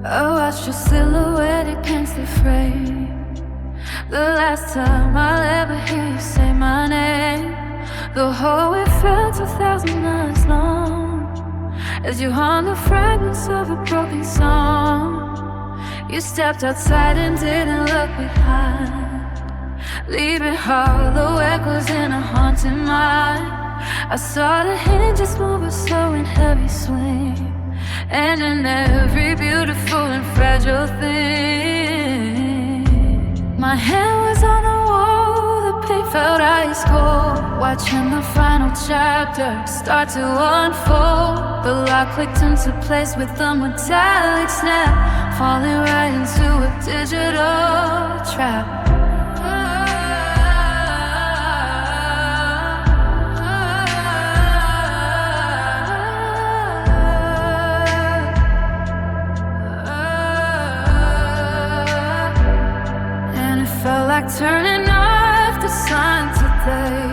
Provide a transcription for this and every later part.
I watched your silhouette against the frame. The last time I'll ever hear you say my name. The hallway felt 2,000 miles long as you hung the fragments of a broken song. You stepped outside and didn't look behind, leaving hollow echoes in a haunted mind. I saw the hinges move a slow and heavy swing, and in every beautiful and fragile thing, my hand was on the wall, the pain felt ice cold. Watching the final chapter start to unfold, the lock clicked into place with a metallic snap, falling right into a digital trap. Felt like turning off the sun today,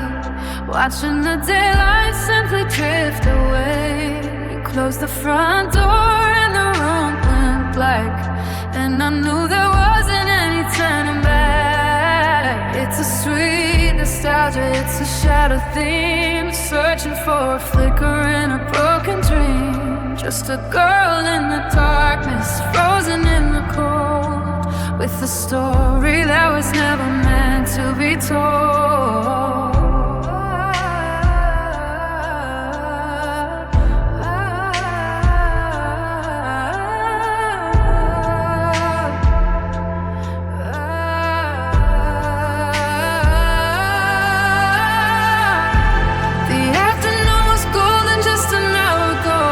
watching the daylight simply drift away. You closed the front door and the room went black, and I knew there wasn't any turning back. It's a sweet nostalgia, it's a shadow theme, searching for a flicker in a broken dream. Just a girl in the darkness, frozen in the cold, with a story that was never meant to be told. The afternoon was golden just an hour ago,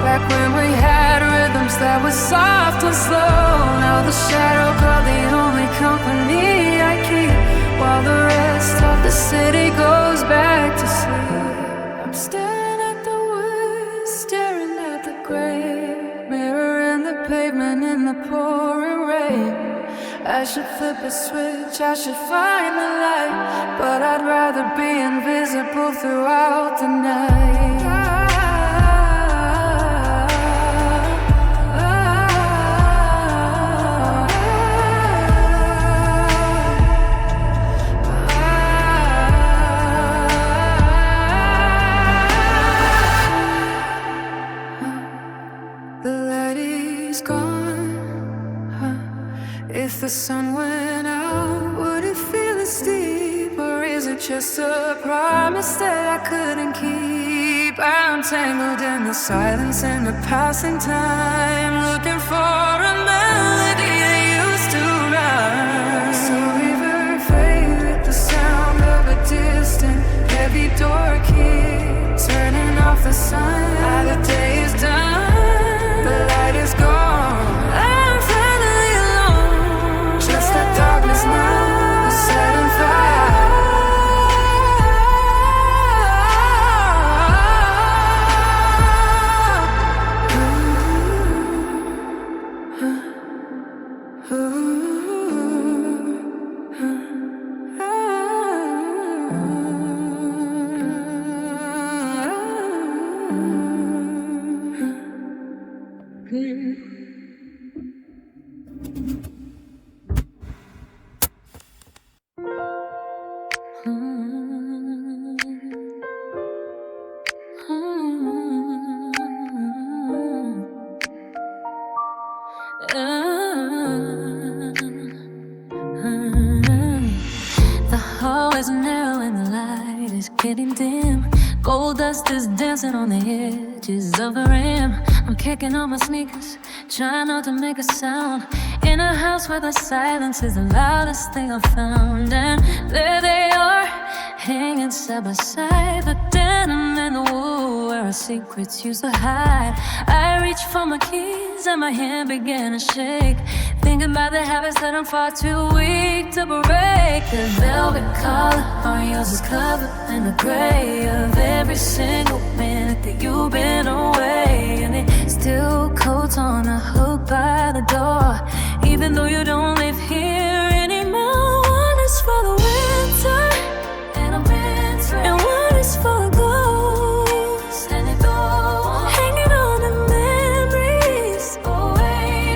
back when we had rhythms that were soft and slow. Now the shadow girl, the only company I keep, while the rest of the city goes back to sleep. I'm staring at the woods, staring at the gray, mirroring the pavement in the pouring rain. I should flip a switch, I should find the light, but I'd rather be invisible throughout the night. If the sun went out, would it feel as deep? Or is it just a promise that I couldn't keep? I'm tangled in the silence and the passing time, looking for a melody that used to rhyme. So reverberate the sound of a distant heavy door key, turning off the sun. Now the day is done, the light is gone. I'm finally alone. Just the darkness now, set on fire. Getting dim, gold dust is dancing on the edges of a rim. I'm kicking on my sneakers, trying not to make a sound, in a house where the silence is the loudest thing I've found. And there they are, hanging side by side, the denim and the wool where our secrets used to hide. I reached for my keys and my hand began to shake, thinking about the habits that I'm far too weak to break. The velvet collar on yours is covered in the gray of every single minute that you've been away. And it still coats on a hook by the door, even though you don't live here anymore. One is for the winter, and I'm winter, and one is for the ghosts, and they go hanging on the memories, always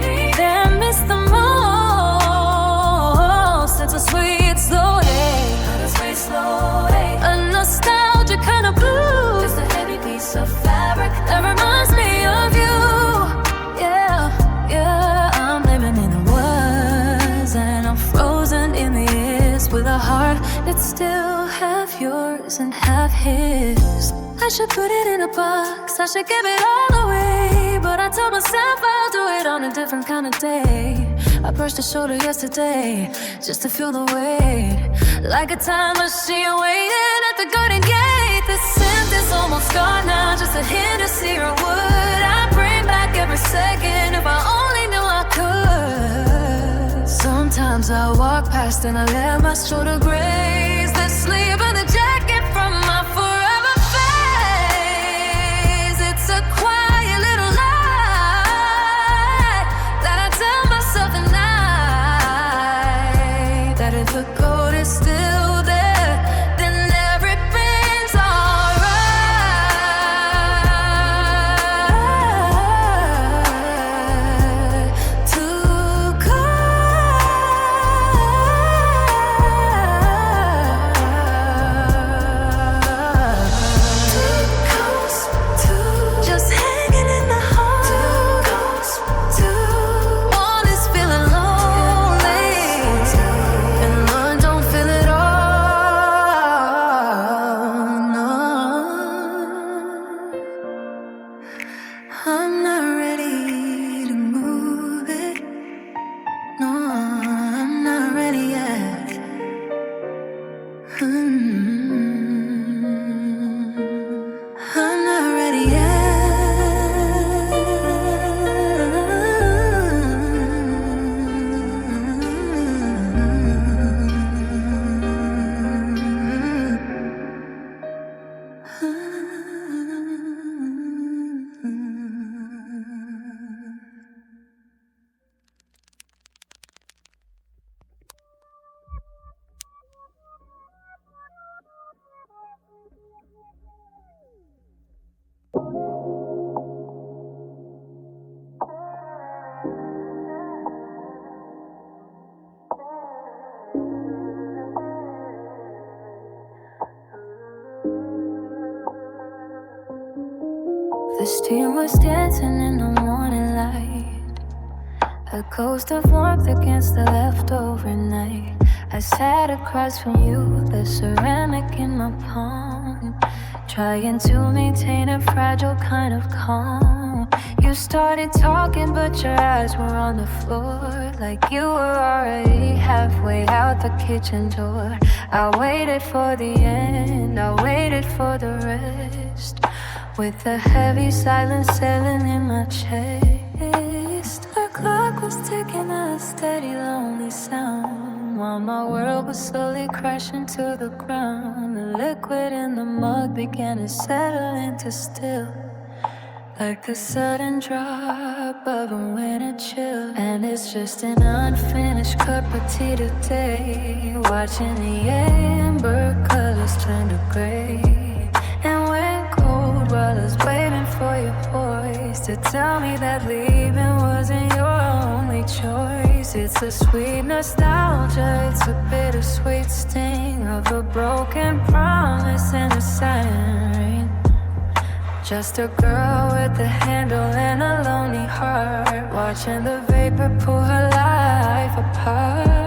yours and half his. I should put it in a box, I should give it all away, but I told myself I'll do it on a different kind of day. I brushed her shoulder yesterday, just to feel the weight, like a time machine waiting at the garden gate. The scent is almost gone now, just a hint of cigarette wood I bring back every second, if I only knew I could. Sometimes I walk past and I let my shoulder graze the sleeve of the jacket from my forever face. It's a quiet little lie that I tell myself at night, that if the code is still there, then everything's alright. Too close to just hanging in the hall. Too close to one is feeling lonely, and one don't feel it all. No, I'm not ready to move it. No, I'm not ready yet. I'm not ready The steam was dancing in the morning light, a ghost of warmth against the leftover night. I sat across from you, the ceramic in my palm, trying to maintain a fragile kind of calm. You started talking, but your eyes were on the floor, like you were already halfway out the kitchen door. I waited for the end, I waited for the rest, with a heavy silence settling in my chest. The clock was ticking a steady, lonely sound, while my world was slowly crashing to the ground. The liquid in the mug began to settle into still, like the sudden drop of a winter chill. And it's just an unfinished cup of tea today, watching the amber colors turn to gray. And when cold, while I was waiting for your voice to tell me that leaving wasn't your only choice. It's a sweet nostalgia, it's a bittersweet sting of a broken promise and a siren. Just a girl with a handle and a lonely heart, watching the vapor pull her life apart.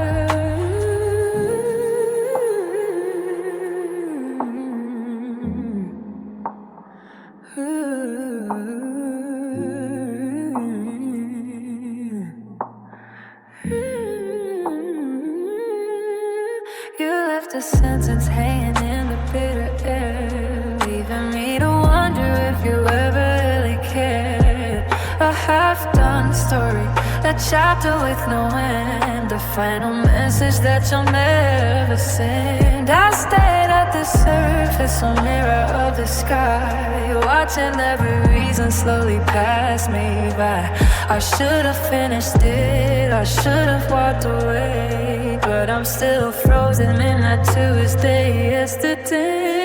You left a sentence hanging in the bitter air, leaving me to wonder if you ever really cared. A half-done story, a chapter with no end, a final message that you'll never send. I stayed at the surface, a mirror of the sky, watching every reason slowly pass me by. I should have finished it, I should have walked away, but I'm still frozen in that Tuesday yesterday.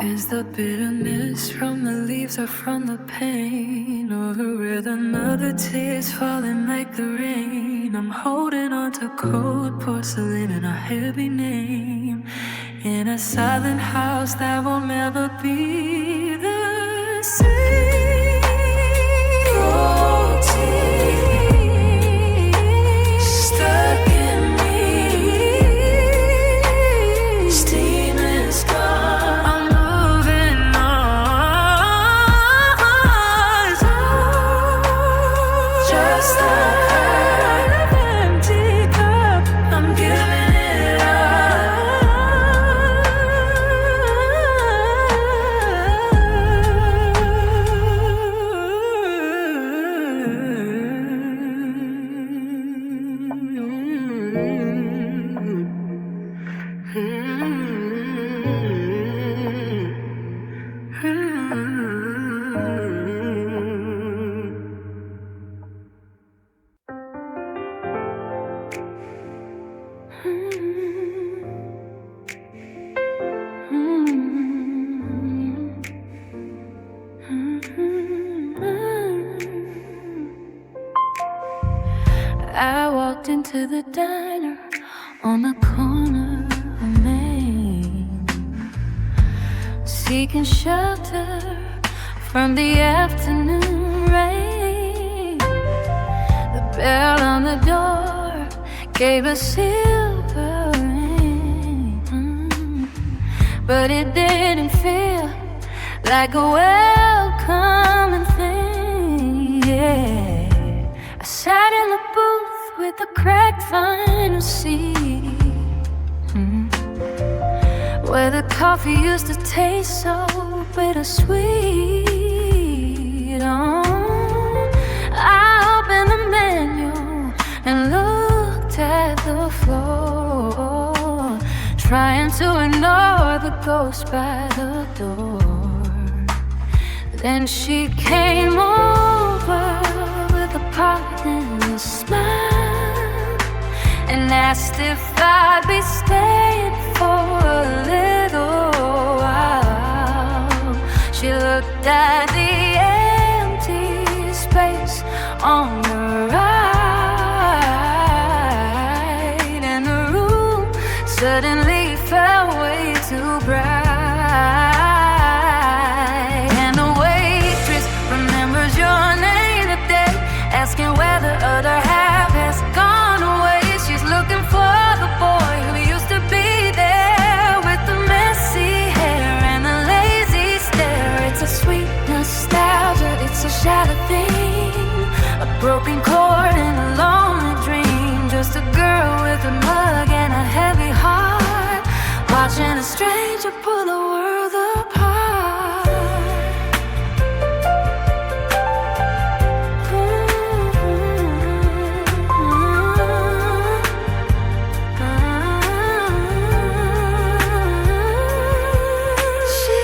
Is the bitterness from the leaves or from the pain, or the rhythm of the tears falling like the rain? I'm holding on to cold porcelain and a heavy name. in a silent house that will never be the same. Floating, stuck in me. Steam is gone. I'm moving on. Just a empty cup. I'm giving it up. I walked into the diner on the corner of Main, seeking shelter from the afternoon rain. The bell on the door gave a silver ring, but it didn't feel like a welcoming thing. Yeah, I sat in the booth with the cracked vinyl seat, where the coffee used to taste so bittersweet. Oh, I opened the menu and looked at the floor, trying to ignore the ghost by the door. Then she came over with a pot and a smile, and asked if I'd be staying for a little while. She looked at the empty space on the right, and the room suddenly felt way too bright. And the waitress remembers your name today, asking where the other half has gone away. She's looking for the boy who used to be there, with the messy hair and the lazy stare. It's a sweet nostalgia, it's a shattered thing, a broken chord and a lonely dream. Just a girl with a mug and a heavy heart, watching a stranger pull the world apart. She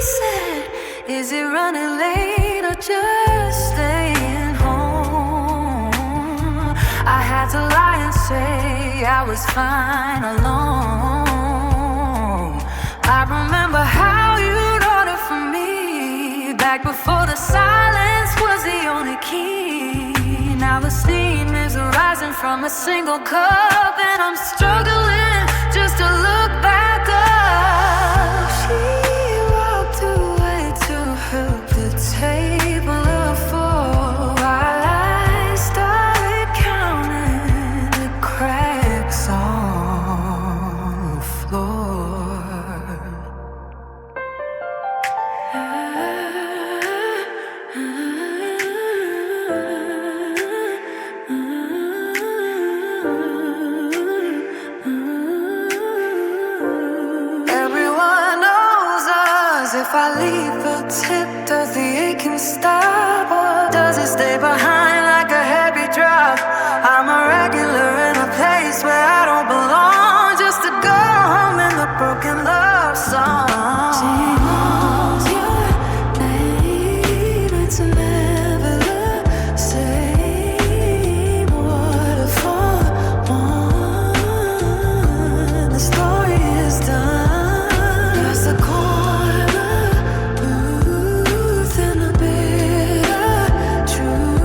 said, is it running late or just staying home? I had to lie and say I was fine alone. I remember how you'd order for me back before the silence was the only key. Now the steam is rising from a single cup, and I'm struggling just to look back up. She walked away to help the table of four, while I started counting the cracks on the floor. Everyone knows us. If I leave a tip, does the aching stop, or does it stay behind like a heavy drop? I'm a regular in a place where I don't belong, just a girl humming the broken love song. She knows your name, it's never the same. What a fun one. The story is done. Just a corner booth and a bitter truth.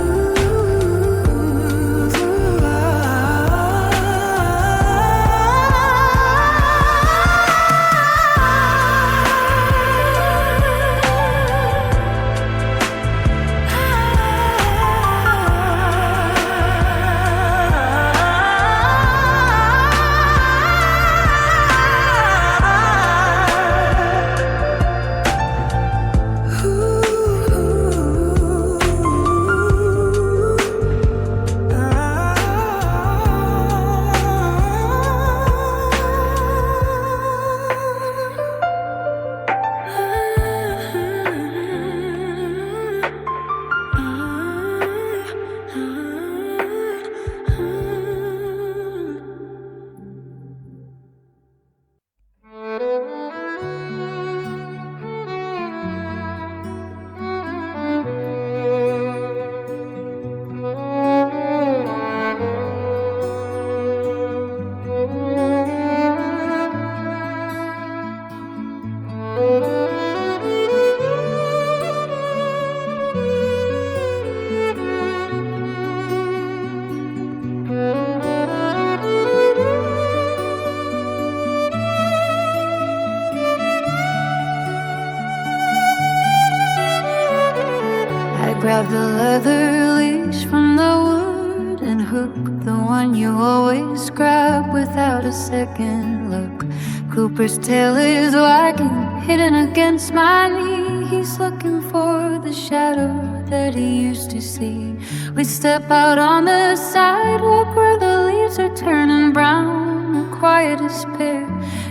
Grab the leather leash from the wooden hook, the one you always grab without a second look. Cooper's tail is wagging, hidden against my knee. He's looking for the shadow that he used to see. We step out on the sidewalk where the leaves are turning brown, the quietest pair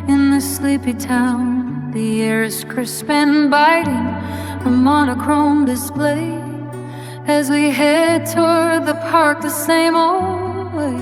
in the sleepy town. The air is crisp and biting, a monochrome display, as we head toward the park the same old way.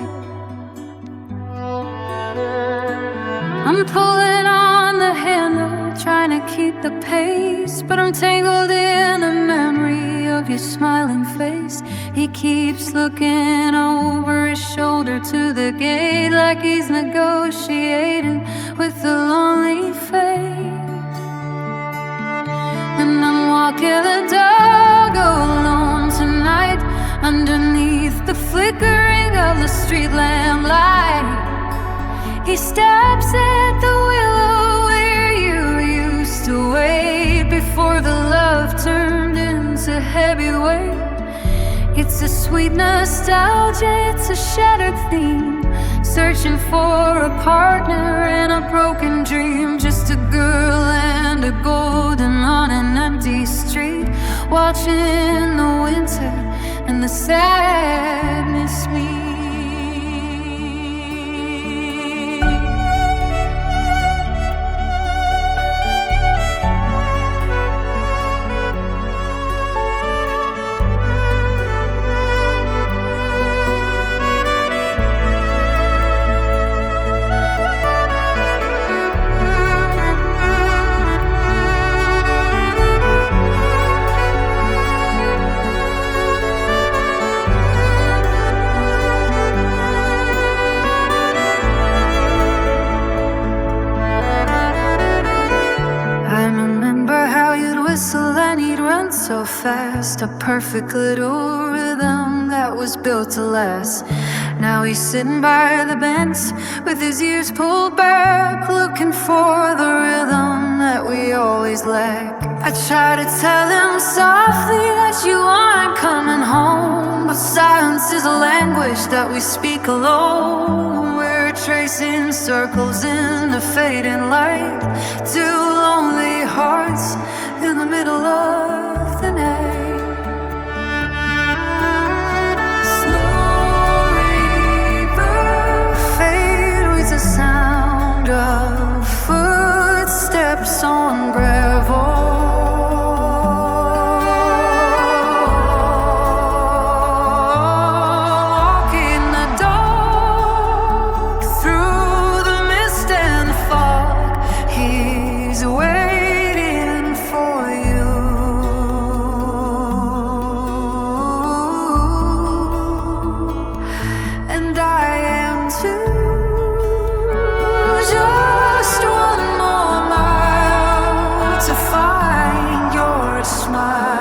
I'm pulling on the handle, trying to keep the pace, but I'm tangled in the memory of your smiling face. He keeps looking over his shoulder to the gate, like he's negotiating with a lonely face. And I'm walking the dog alone tonight, underneath the flickering of the street lamp light. He stops at the willow where you used to wait, before the love turned into heavy weight. It's a sweet nostalgia, it's a shattered theme, searching for a partner in a broken dream. Just a girl and a golden on an empty street, watching the winter and the sadness meet. So fast, a perfect little rhythm that was built to last. Now he's sitting by the bench with his ears pulled back, looking for the rhythm that we always lack. I try to tell him softly that you aren't coming home, but silence is a language that we speak alone. We're tracing circles in the fading light, two lonely hearts in the middle of the night. Slow river fade with the sound of footsteps on gravel. Walking the dark through the mist and the fog. He's waiting for you. And I am too. Just one more mile to find your smile.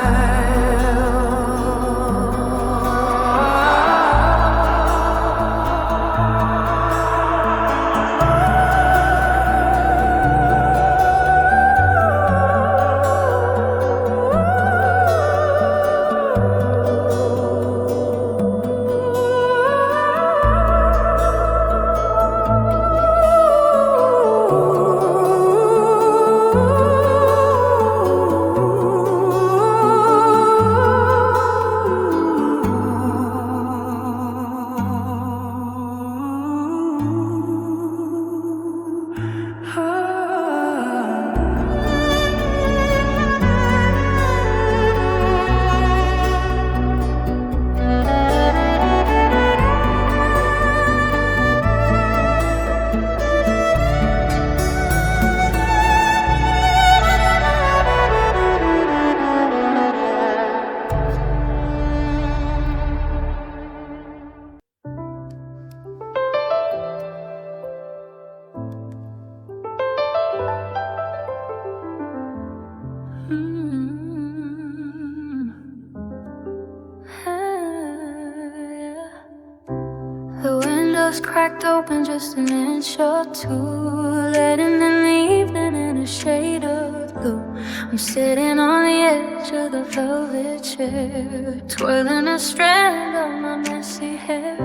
The windows cracked open just an inch or two, letting in the evening in a shade of glue. I'm sitting on the edge of the velvet chair, twirling a strand of my messy hair.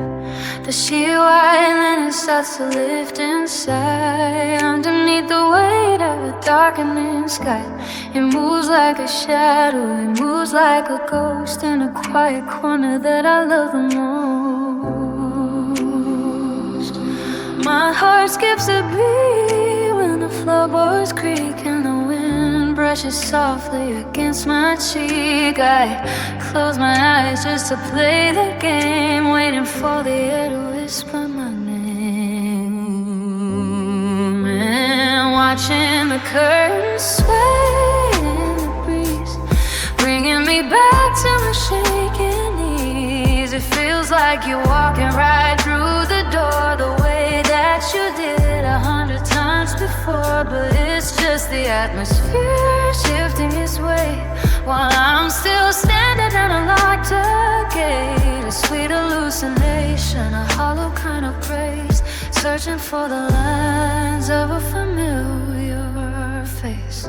The sheet white linen starts to lift inside, underneath the weight of a darkening sky. It moves like a shadow, it moves like a ghost in a quiet corner that I love the most. My heart skips a beat when the floorboards creak and the wind brushes softly against my cheek. I close my eyes just to play the game, waiting for the air to whisper my name. And watching the curtains sway in the breeze, bringing me back to my shaking knees. It feels like you're walking right through the door, the way that you did 100 times before. But it's just the atmosphere shifting its way, while I'm still standing at a locked gate. A sweet hallucination, a hollow kind of grace, searching for the lines of a familiar face.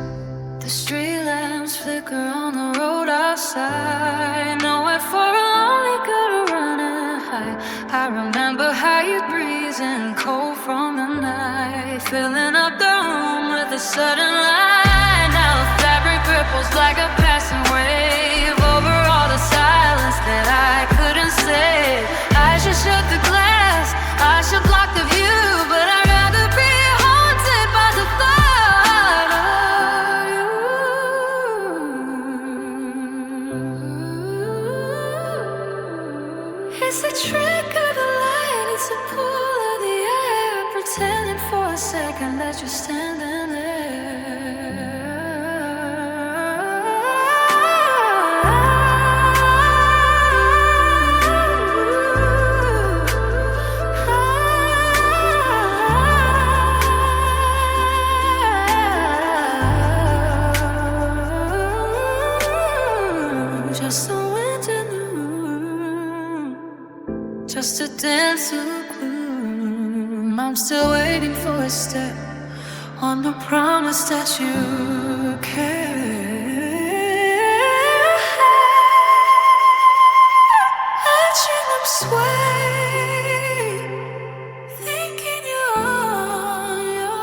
The street lamps flicker on the road outside, nowhere for a lonely girl to run and hide. I remember how you breezing cold from the night, filling up the room with a sudden light. Now the fabric ripples like a passing wave over all the silence that I couldn't say. I should shut the glass, I should block the view, but I'd rather be haunted by the thought of you. It's the trick of the light, it's a pull of the air, pretending for a second that you're standing there. Just a wind in the room, just a dance of gloom. I'm still waiting for a step on the promise that you care. Watching them sway, thinking you're on your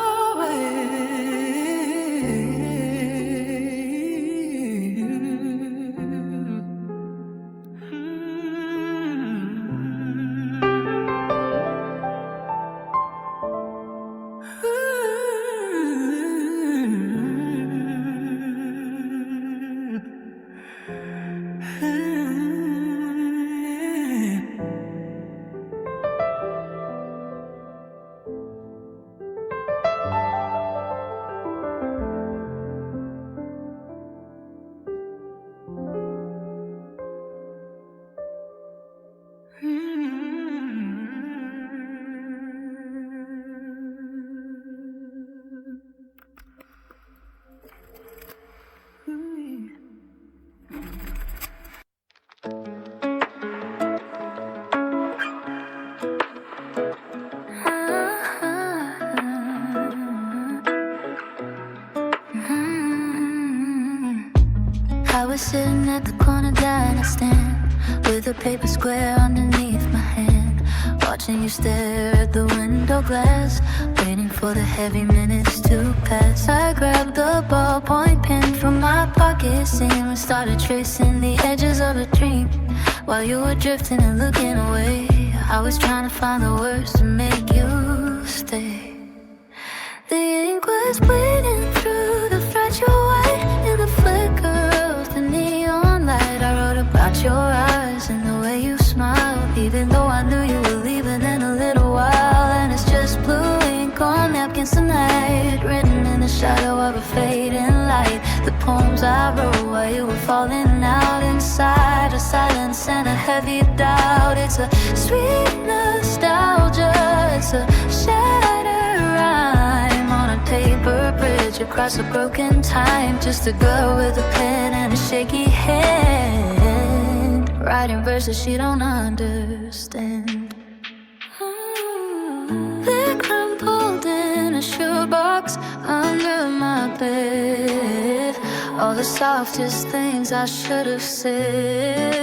I was sitting at the corner dying to stand, with a paper square underneath my hand, watching you stare at the window glass, waiting for the heavy minutes to pass. I grabbed the ballpoint pen from my pocket seam and started tracing the edges of a dream, while you were drifting and looking away. I was trying to find the words to make you stay. The ink was bleeding through the threads you white in the flicker of the neon light. I wrote about your eyes and the way you smiled, even though I knew you were leaving in a little while. And it's just blue ink on napkins tonight, written in the shadow of a fading light. The poems I wrote while you were falling out inside, a silence and a heavy doubt. It's a sweet nostalgia, it's a shattered rhyme on a paper bridge across a broken time. Just a girl with a pen and a shaky hand, writing verses she don't understand. They're crumpled in a shoebox under my bed. all the softest things I should have said.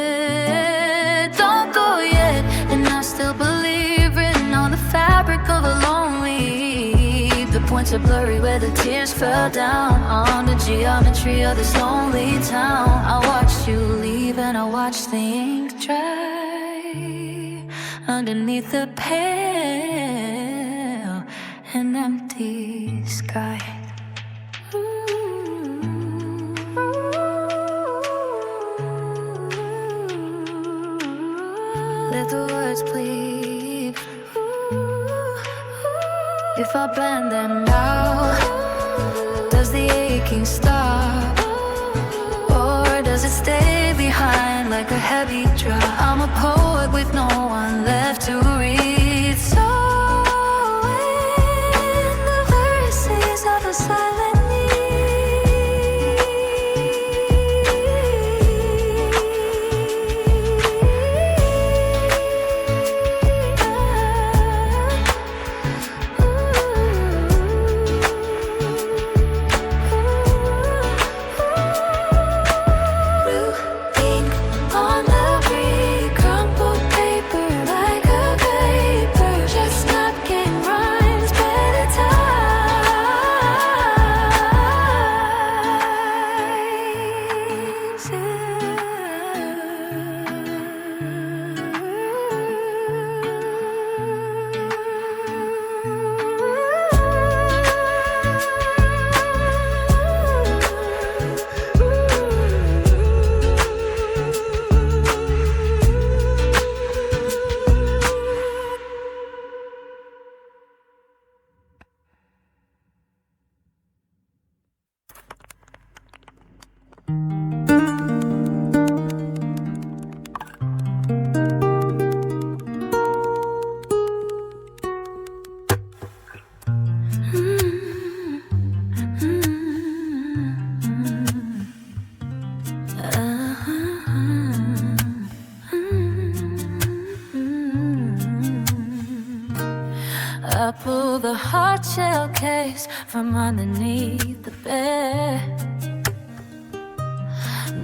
Don't go yet, and I still believe written on the fabric of a lonely. The points are blurry where the tears fell down on the geometry of this lonely town. I watched you leave and I watched the ink dry underneath the pale and empty sky. Let the words plead. If I bend them now, does the aching stop? Or does it stay behind like a heavy drop? I'm a poet with no one left to read. So in the verses of a silent I pull the hard shell case from underneath the bed,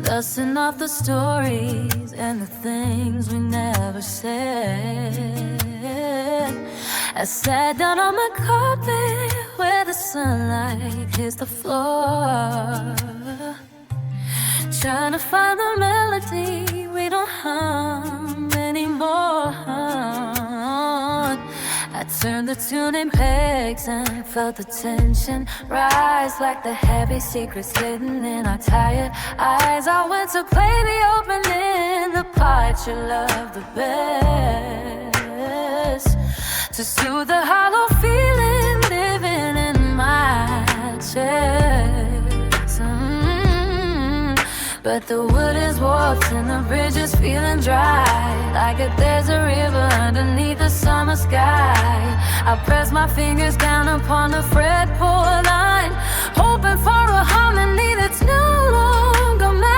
dusting off the stories and the things we never said. I sat down on my carpet where the sunlight hits the floor, trying to find the melody we don't hum anymore. I turned the tuning pegs and felt the tension rise like the heavy secrets hidden in our tired eyes. I went to play the opening, the part you love the best, to soothe the hollow feeling living in my chest. But the wood is warped and the bridge is feeling dry, like if there's a river underneath the summer sky. I press my fingers down upon the fretboard line, hoping for a harmony that's no longer mine.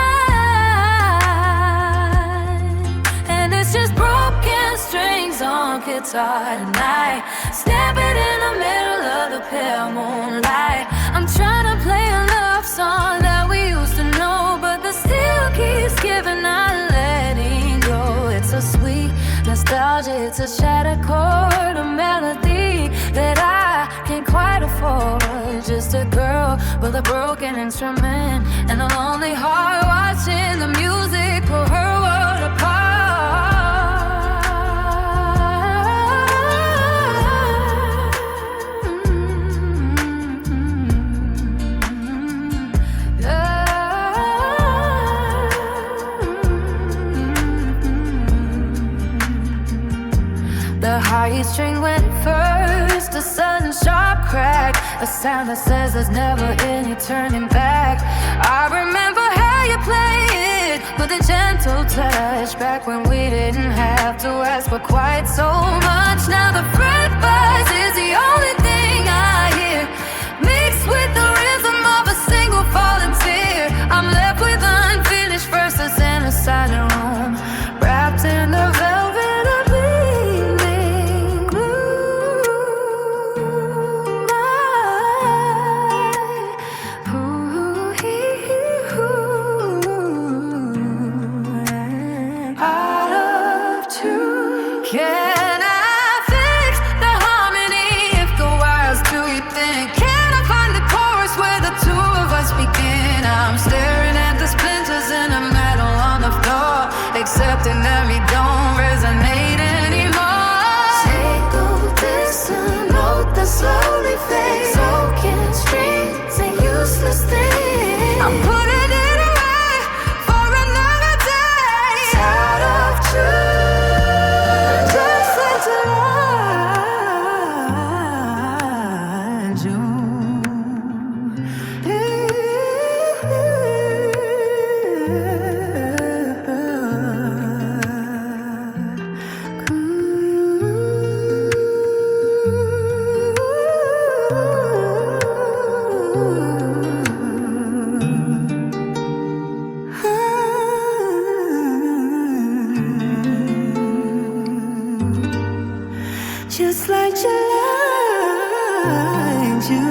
And it's just broken strings on guitar tonight, stamping in the middle of the pale moonlight. I'm trying to play a love song that we used to know, but the steel keeps giving, not letting go. It's a sweet nostalgia, it's a shattered chord, a melody that I can't quite afford. Just a girl with a broken instrument and a lonely heart, watching the music pull her world apart. The high string went first, a sudden sharp crack, a sound that says there's never any turning back. I remember how you played it with a gentle touch, back when we didn't have to ask for quite so much. Now the fret buzz is the only thing I hear, mixed with the rhythm of a single falling tear. I'm left with unfinished verses in a silent room, wrapped in the velvet of you. Can I fix the harmony if the wires do you think? Can I find the chorus where the two of us begin? I'm staring at the splinters in the metal on the floor, accepting that we don't resonate anymore. Take a distant note that slowly fades, soaking strings and useless things. I'm putting it away for another day. Tired of truth, just let it ride you. Just like you like you.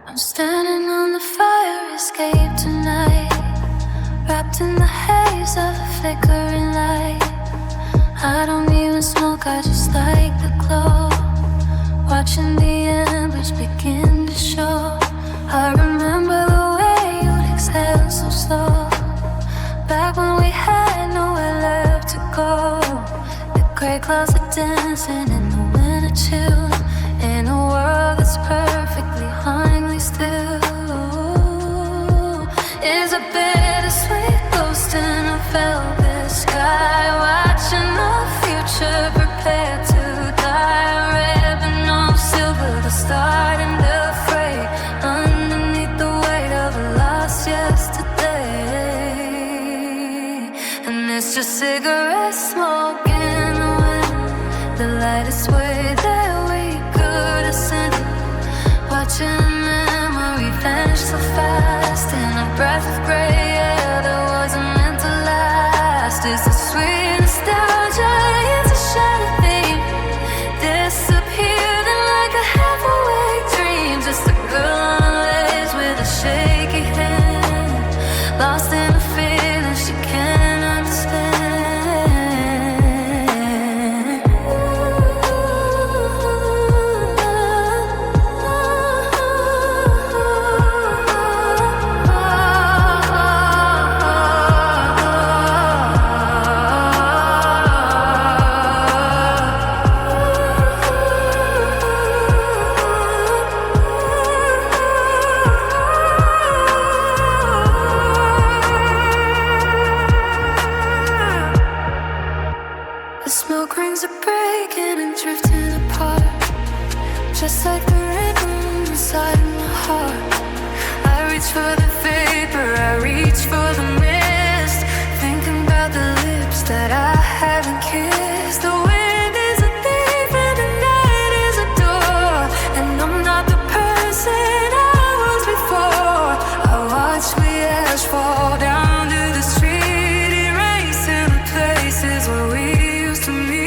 I'm standing on the fire escape tonight, wrapped in the haze of a flickering light. I don't even smoke, I just like the glow, watching the embers begin to show. I remember the way you'd exhale so slow, back when we had nowhere left to go. The gray clouds are dancing in the winter chill, in a world that's perfectly hauntingly still. Is a bittersweet ghost in a velvet sky, watching the future prepare to die. Ribbon of silver, the start and the fray, underneath the weight of a lost yesterday. And it's just cigarette smoke in the wind, the lightest way that we could ascend, watching memory vanish so fast in a breath of gray air that wasn't meant to last. It's a sweet nostalgia, it's a shadow theme, disappeared in like a half-awake dream. Just a girl on her legs with a shaky hand, lost in a feeling she can't understand. The smoke rings are breaking and drifting apart, just like the rhythm inside my heart. I reach for the vapor, I reach for the mist, thinking about the lips that I haven't kissed. The wind is a thief and the night is a door, and I'm not the person I was before. I watch the ash fall down to the street, erasing the places where we used to meet.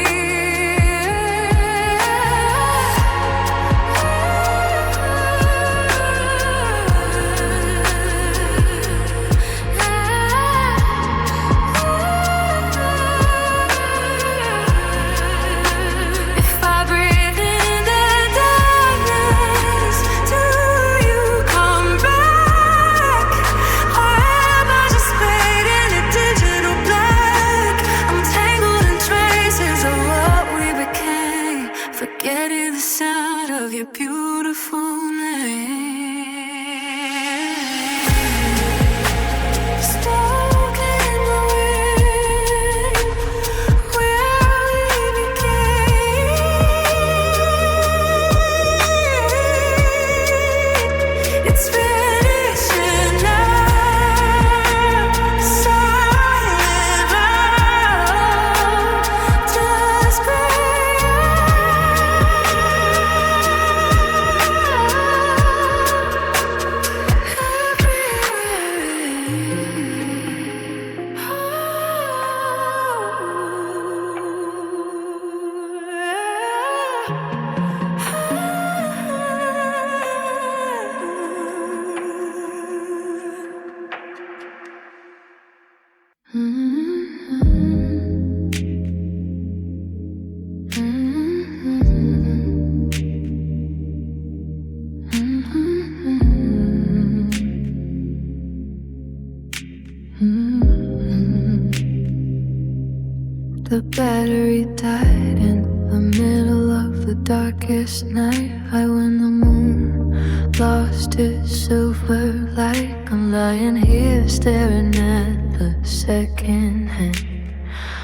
The battery died in the middle of the darkest night. Right when the moon lost its silver light, I'm lying here staring at the second hand,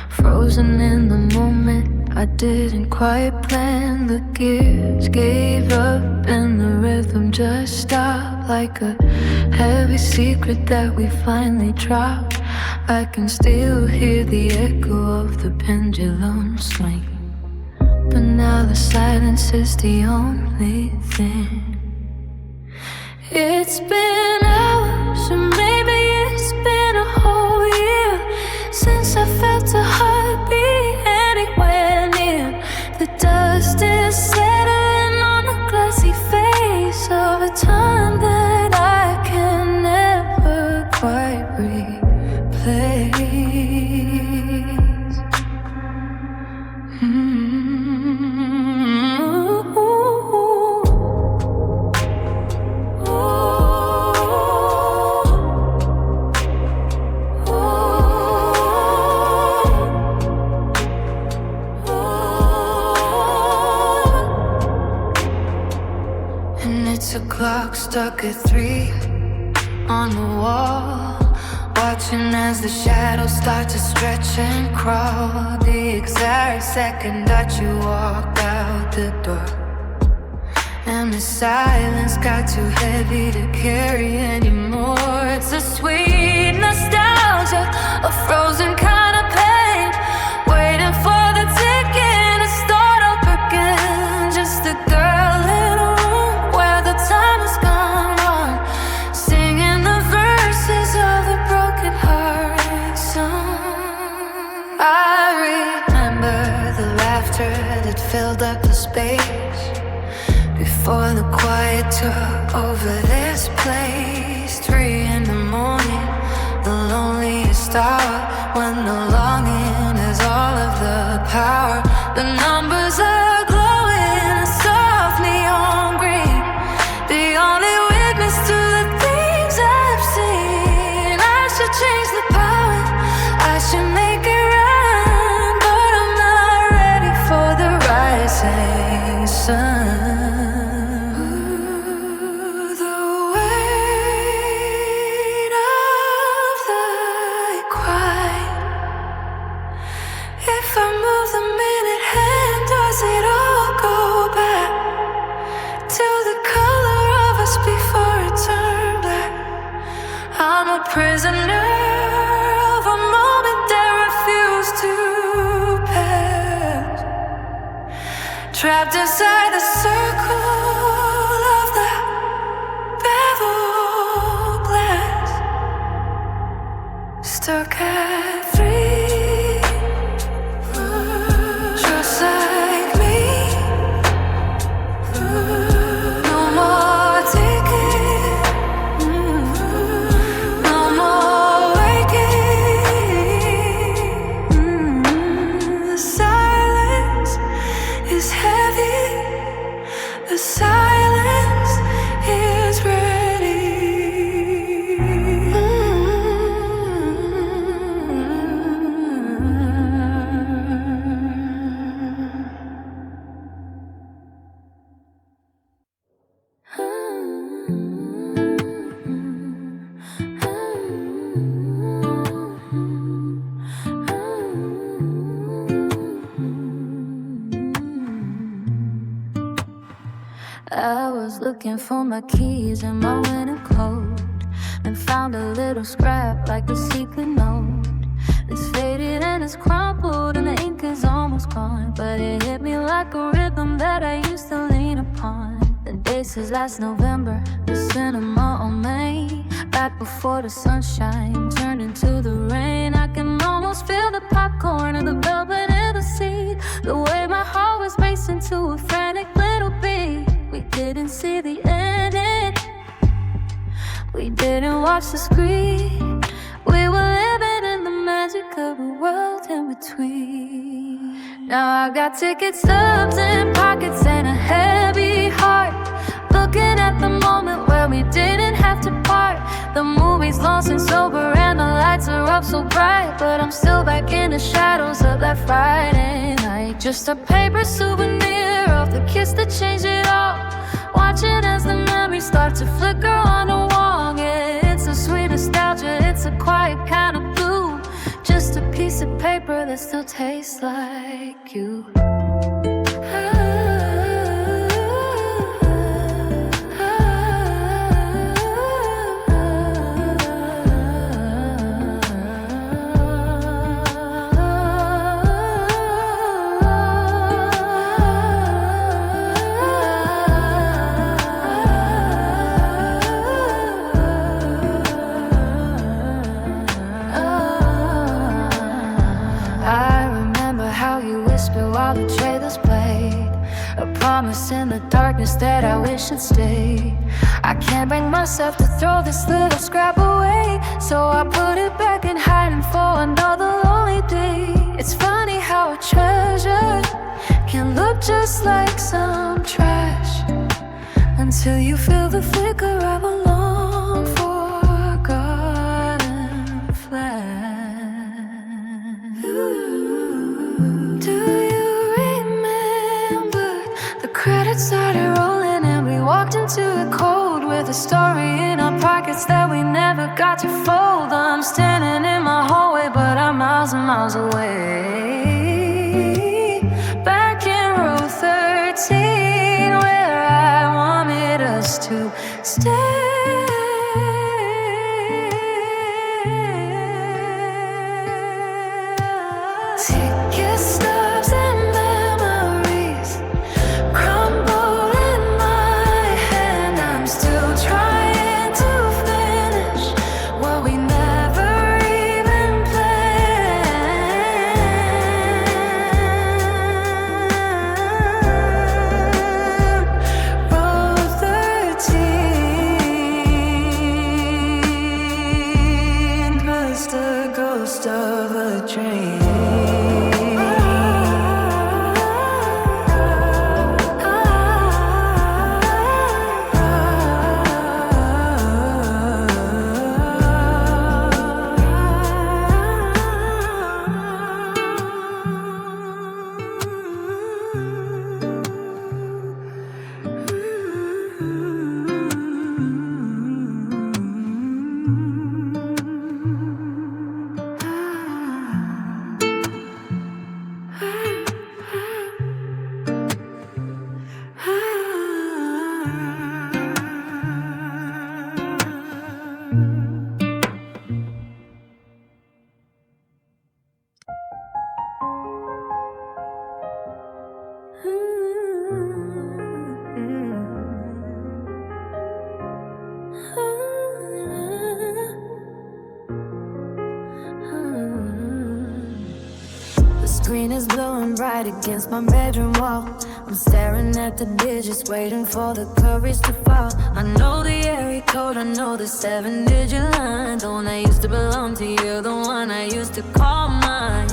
frozen in the moment. I didn't quite plan. The gears gave up and the rhythm just stopped, like a heavy secret that we finally dropped. I can still hear the echo of the pendulum swing, but now the silence is the only thing. It's been hours, or maybe it's been a whole year since I felt a heartbeat anywhere near. The dust is settling on the glassy face of a time that I can never quite replace. Clock stuck at 3 on the wall, watching as the shadows start to stretch and crawl. The exact second that you walked out the door, and the silence got too heavy to carry anymore. It's a sweet nostalgia, a frozen kind of pain, waiting for the ticket to start up again. Just a girl in a room where the time has gone on, singing the verses of the brokenhearted song. I remember the laughter that filled up the space before the quiet took over this place. 3 in the morning, the loneliest hour, when the longing is all of the power. The numbers are glowing a soft neon green, the only witness to the things I've seen. I should change the power, I should make it run, but I'm not ready for the rising sun. I'm a prisoner of a moment that refused to pass, trapped inside the circle of the beveled glass, stuck at 3. Just like me, no more ticket, no more waking. The silence is heavy, the silence is ready. I was looking for my keys and my winter coat, and found a little scrap like a secret note. It's faded and it's crumpled and the ink is almost gone, but it hit me like a rhythm that I used to lean upon. The day says last November, the cinema on Main, back before the sunshine turned into the rain. I can almost feel the popcorn and the velvet in the seat, the way my heart was racing to a frantic little beat. We didn't see the ending, we didn't watch the screen. We were living in the magic the world in between. Now I got ticket stubs and pockets and a heavy heart, looking at the moment where we didn't have to part. The movie's lost and sober and the lights are up so bright, but I'm still back in the shadows of that Friday night. Just a paper souvenir of the kiss that changed it all, watching as the memories start to flicker on the wall. Yeah, it's a sweet nostalgia, it's a quiet kind of blue, just a piece of paper that still tastes like you. While the trailers played, a promise in the darkness that I wish had stayed. I can't bring myself to throw this little scrap away, so I put it back in hiding for another lonely day. It's funny how a treasure can look just like some trash until you feel the flicker of a long forgotten flash. Do you remember the credits started rolling and we walked into it cold with a story in our pockets that we never got to fold? I'm standing in my hallway, but I'm miles and miles away, back in row 13 where I wanted us to stay. Ticket stubs and memories crumble in my hand. I'm still trying to finish what we never even planned. Row 13, past the ghost of a train. The screen is glowing bright against my bedroom wall. I'm staring at the digits, waiting for the courage to fall. I know the area code, I know the 7-digit line. The one I used to belong to, you're the one I used to call mine.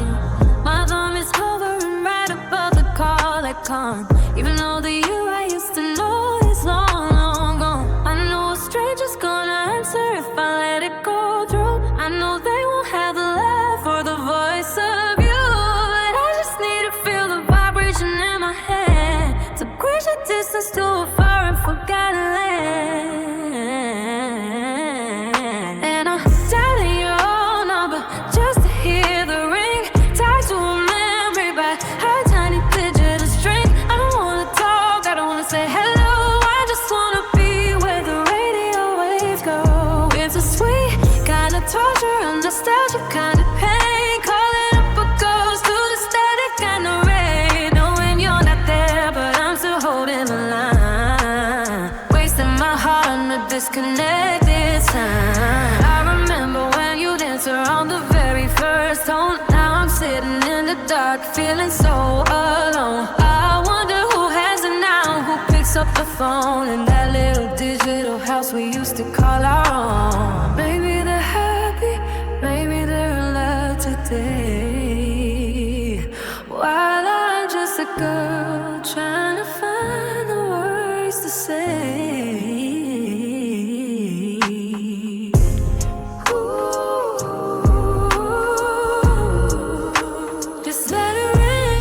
My thumb is hovering right above the call icon, even though the you I used to know is long, long gone. I know a stranger's gonna answer if I let it go through. I know they won't have the laugh or the voice of you, but I just need to feel the vibration in my head to bridge the distance to a far and forgotten land. And I'm dialing your number just to hear the ring, tied to a memory by a tiny digital string. I don't wanna talk, I don't wanna say hello, I just wanna be where the radio waves go. It's a sweet kind of torture, a nostalgic kind of pain, calling up a ghost through the static and the rain, knowing you're not there, but I'm still holding the line, wasting my heart on the disconnected sign. I remember when you danced around the very first tone. Now I'm sitting in the dark, feeling so alone. I wonder who has it now, who picks up the phone in that little digital house we used to call our own. Maybe they're happy, maybe they're alive today. say, while I'm just a girl trying to find the words to say. Just let it rain.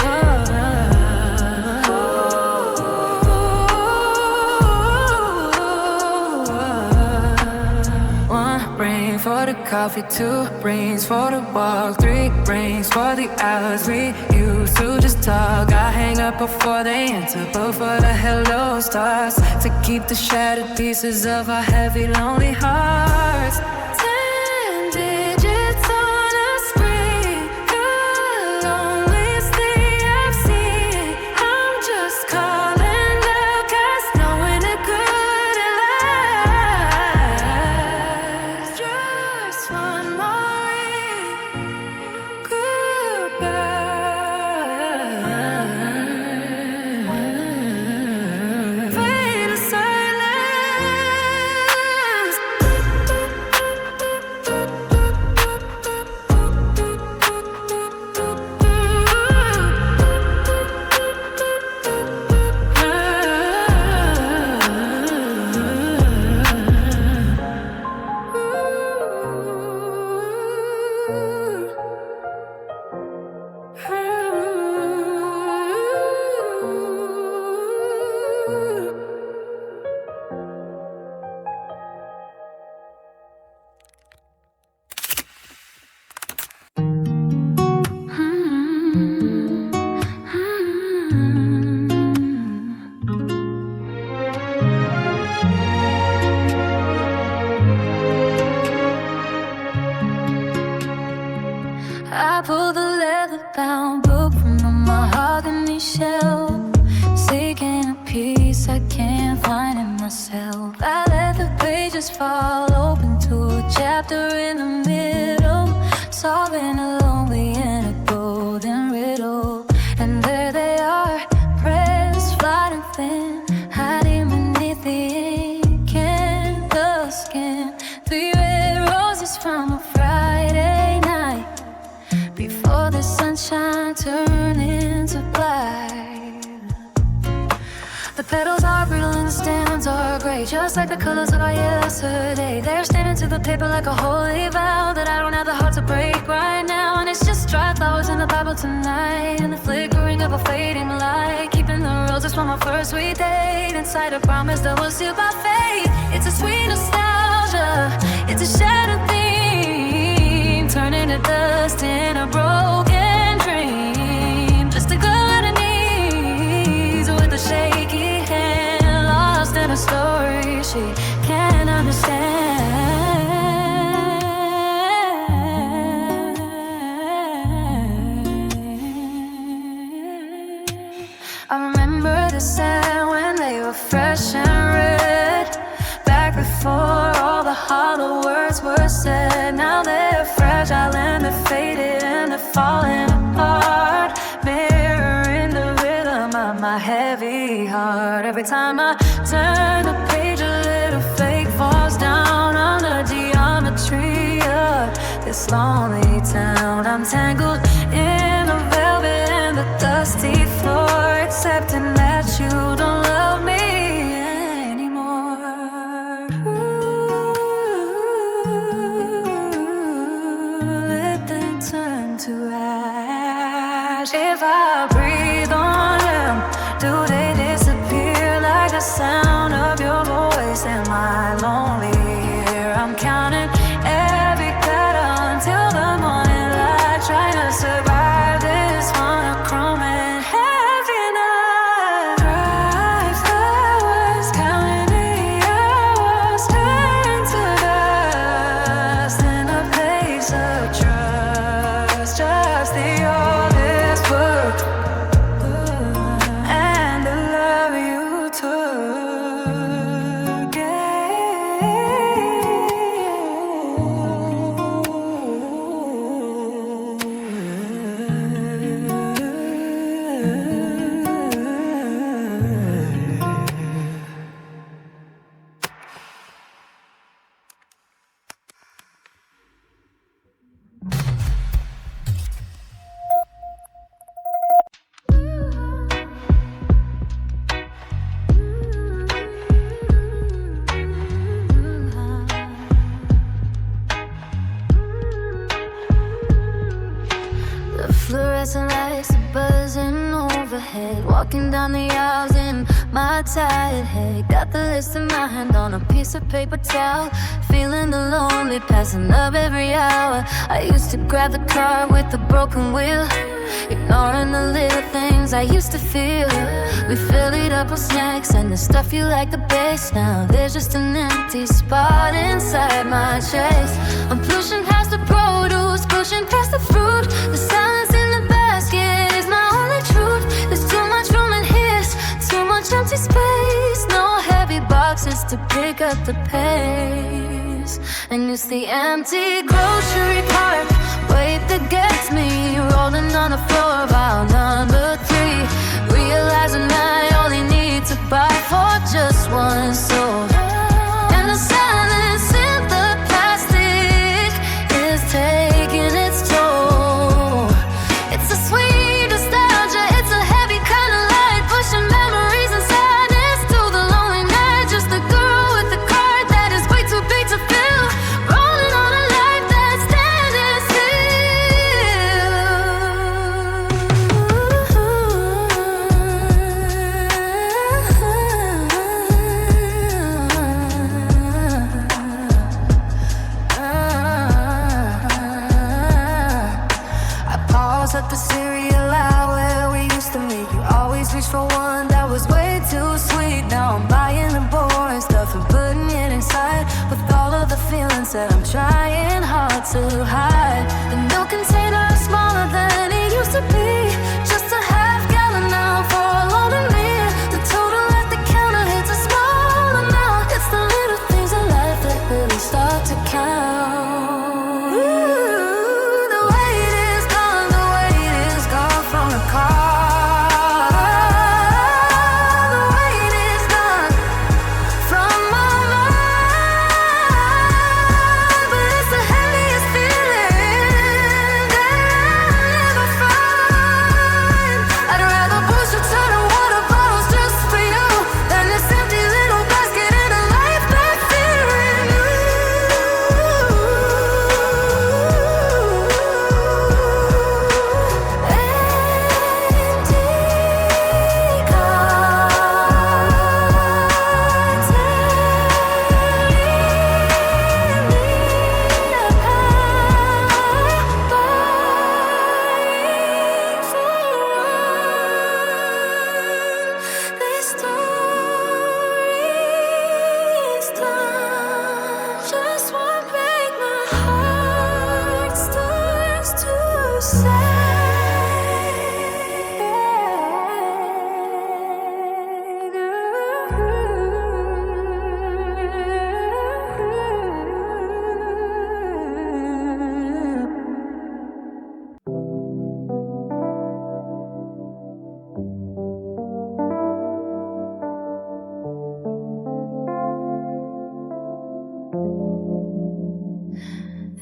One brain for the coffee, two brains for the walk, three brains for the hours we used to just talk. I hang up before they answer, but for the hello starts to keep the shattered pieces of our heavy, lonely hearts. 10 digits on a screen, the loneliest thing I've seen. I'm just calling out 'cause knowing it couldn't last. Just one more ring, goodbye. Fade to silence. I pulled the leather-bound book from the mahogany shelf, seeking a piece I can't find in myself. I let the pages fall open to a chapter in the middle, solving a lonely and a golden riddle. And there they are, pressed, flat and thin, hiding beneath the ink and the skin. 3 red roses from a Friday night, before the sunshine turned into black. The petals are brittle and the stems are gray, just like the colors of our yesterday. They're standing to the paper like a holy vow that I don't have the heart to break right now. And it's just dry flowers in the Bible tonight, and the flickering of a fading light, keeping the roses from our first sweet date inside a promise that was sealed by faith. It's a sweet nostalgia, it's a shattered theme, turning to dust in a broken dream. Just a girl on her knees with a shaky hand, lost in a story she can't understand. I remember the scent when they were fresh and red, back before all the hollow words were said. Now they're fragile and they're faded and they're falling apart, mirroring the rhythm of my heavy heart. Every time I turn the page, a little flake falls down on the geometry of this lonely town. I'm tangled in the velvet and the dusty floor, accepting that you don't love me anymore. Let them turn to ash. If I breathe on them, do they disappear like the sound of your voice? Am I lonely here? I'm counting every petal until the morning light, trying to survive this monochrome heavy night. Dry flowers, counting the hours, turn to dust in a place of trust. Just the oldest book and the love you took. Fluorescent lights are buzzing overhead, walking down the aisles in my tired head. Got the list in my hand on a piece of paper towel, feeling the lonely passing up every hour. I used to grab the car with the broken wheel, ignoring the little things I used to feel. We fill it up with snacks and the stuff you like the best. Now there's just an empty spot inside my chest. I'm pushing past the produce, pushing past the fruit. The silence in the basket is my only truth. There's too much room in here, too much empty space. No heavy boxes to pick up the pace. And it's the empty grocery cart weight that gets me, rolling on the floor about number 3, realizing I only need to buy for just one soul. And the silence in the plastic is taking its toll. It's a sweet nostalgia, it's a heavy kind of light, pushing memories and sadness through the lonely night. Just a girl with a card that is way too big to fill, rolling on a life that's standing at the cereal aisle where we used to meet. You always reach for one that was way too sweet. Now I'm buying the boring stuff and putting it inside, with all of the feelings that I'm trying hard to hide. The milk container is smaller than it used to be, just a half-gallon now for a lonely meal. The total at the counter hits a small amount. It's the little things in life that really start to count.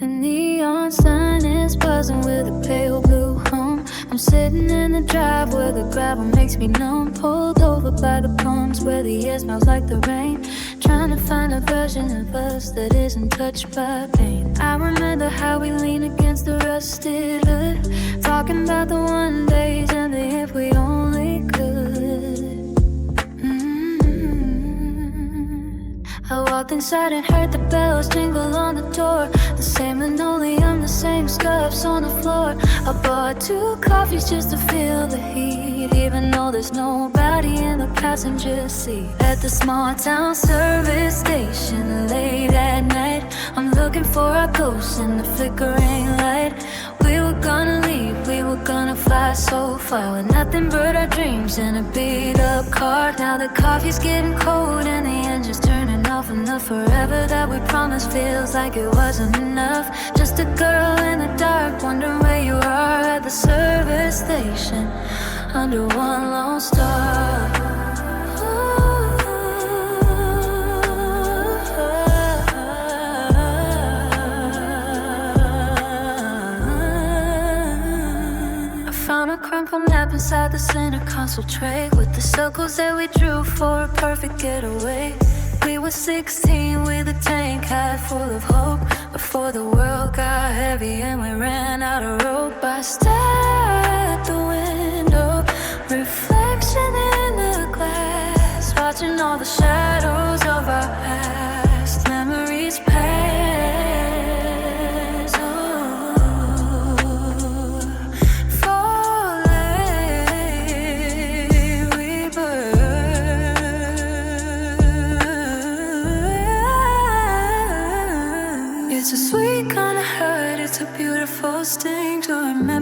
The neon sign is buzzing with a pale blue home. I'm sitting in the drive where the gravel makes me numb, pulled over by the palms where the air smells like the rain, trying to find a version of us that isn't touched by pain. I remember how we lean against the rusted hood, talking about the one days and the if we only could. I walked inside and heard the bells jingle on the door, the same linoleum, the same scuffs on the floor. I bought 2 coffees just to feel the heat, even though there's nobody in the passenger seat. At the small town service station late at night, I'm looking for a ghost in the flickering light. We were gonna leave, we were gonna fly so far, with nothing but our dreams in a beat up car. Now the coffee's getting cold and the engine's turning off, and the forever that we promised feels like it wasn't enough. Just a girl in the dark, wondering where you are at the service station, under one lone star. Found a crumpled map inside the center console tray, with the circles that we drew for a perfect getaway. We were 16 with a tank half full of hope, before the world got heavy and we ran out of rope. I stared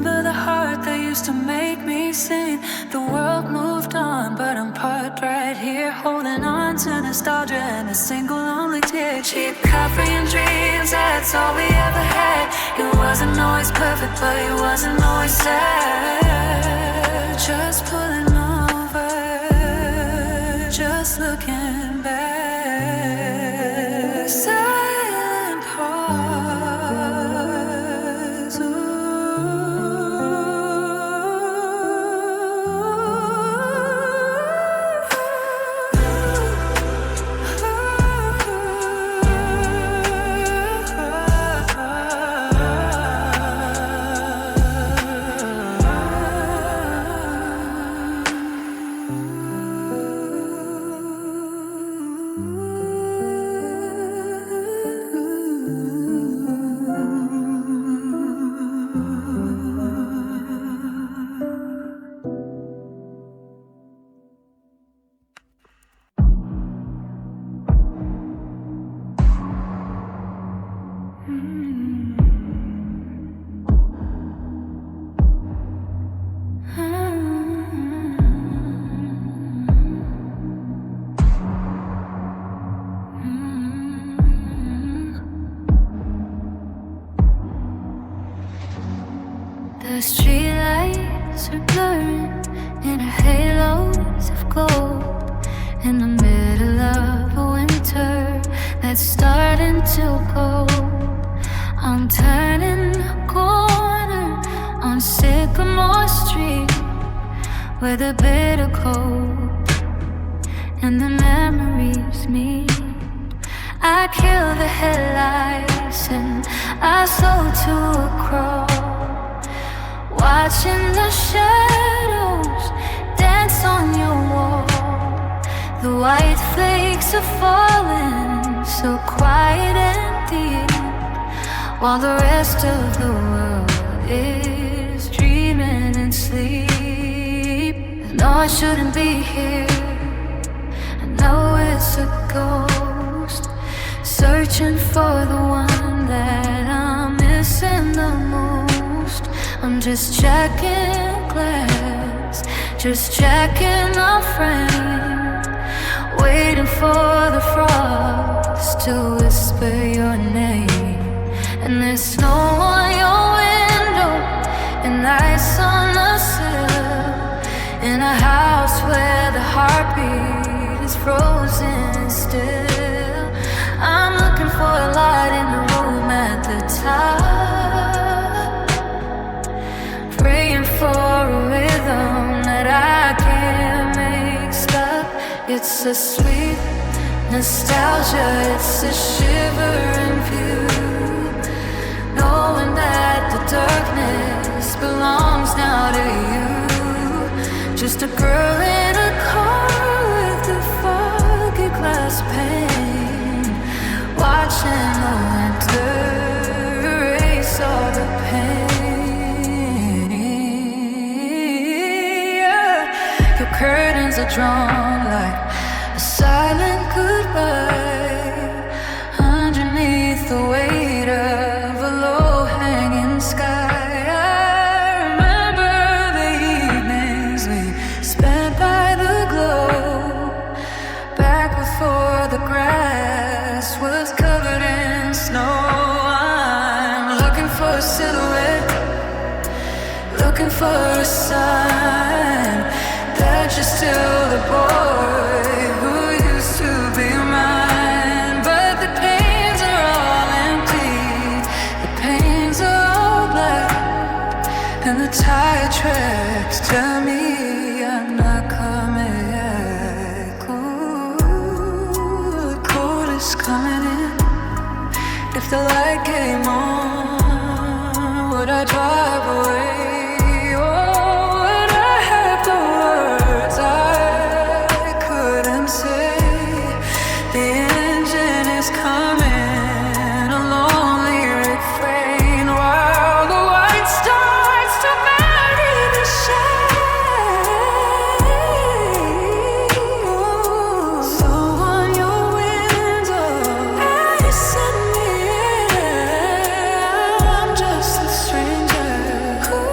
remember the heart that used to make me sing. The world moved on, but I'm parked right here, holding on to nostalgia and a single lonely tear. Cheap coffee and dreams, that's all we ever had. It wasn't always perfect, but it wasn't always sad. Just pulling over, just looking back. Silent pause. The streetlights are blurring in halos of gold in the middle of a winter that's starting to go. I'm turning a corner on Sycamore Street where the bitter cold and the memories meet. I kill the headlights and I slow to a crawl, watching the shadows dance on your wall. The white flakes are falling so quiet and deep, while the rest of the world is dreaming in sleep. I know I shouldn't be here, I know it's a ghost, searching for the one that I'm missing the most. I'm just checking glass, just checking our frame, waiting for the frost to whisper your name. And there's snow on your window and ice on the sill, in a house where the heartbeat is frozen still. I'm looking for a light in the room at the top, praying for a rhythm that I can't make stop. It's a sweet nostalgia, it's a shivering view, knowing that the darkness belongs now to you. Just a girl in a car with a foggy glass pane, watching the winter erase all the pain. Yeah. Your curtains are drawn like a silent goodbye underneath the weight of a low-hanging sky. I remember the evenings we spent by the glow, back before the grass was covered in snow. I'm looking for a silhouette, looking for a sign that you're still the boy who used to be mine. But the pains are all empty, the pains are all black, and the tire tracks tell me I'm not coming back. Ooh, the cold is coming in. If the light came on, would I drive away? Cool.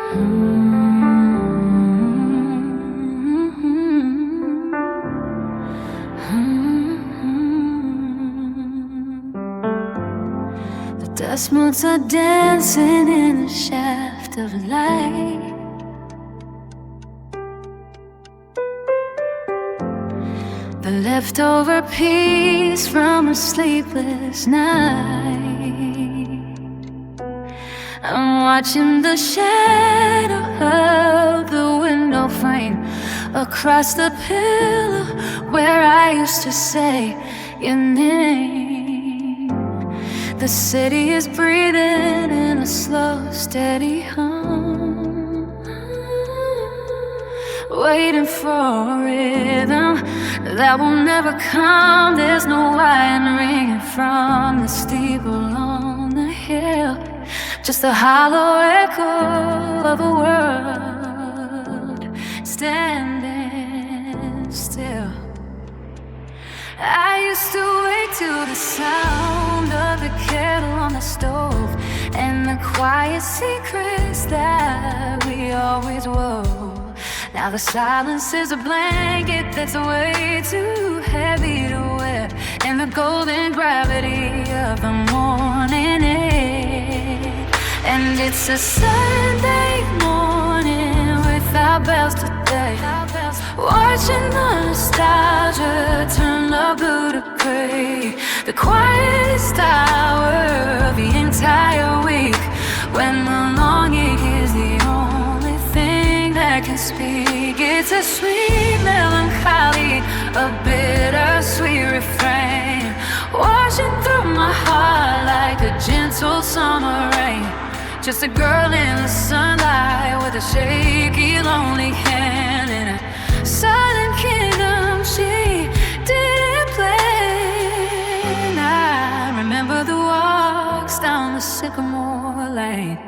The dust motes are dancing in a shaft of light. The leftover piece from a sleepless night. I'm watching the shadow of the window frame across the pillow where I used to say your name. The city is breathing in a slow, steady hum, waiting for a rhythm that will never come. There's no wine ringing from the steeple on the hill, just a hollow echo of a world standing still. I used to wait to the sound of the kettle on the stove and the quiet secrets that we always wove. Now the silence is a blanket that's way too heavy to wear, and the golden gravity of the morning air. And it's a Sunday morning without bells today, watching the nostalgia turn the blue to gray. The quietest hour of the entire week, when the longing is the only thing that can speak. It's a sweet melancholy, a bittersweet refrain, washing through my heart like a gentle summer rain. Just a girl in the sunlight with a shaky, lonely hand in a silent kingdom she didn't play. And I remember the walks down the sycamore lane,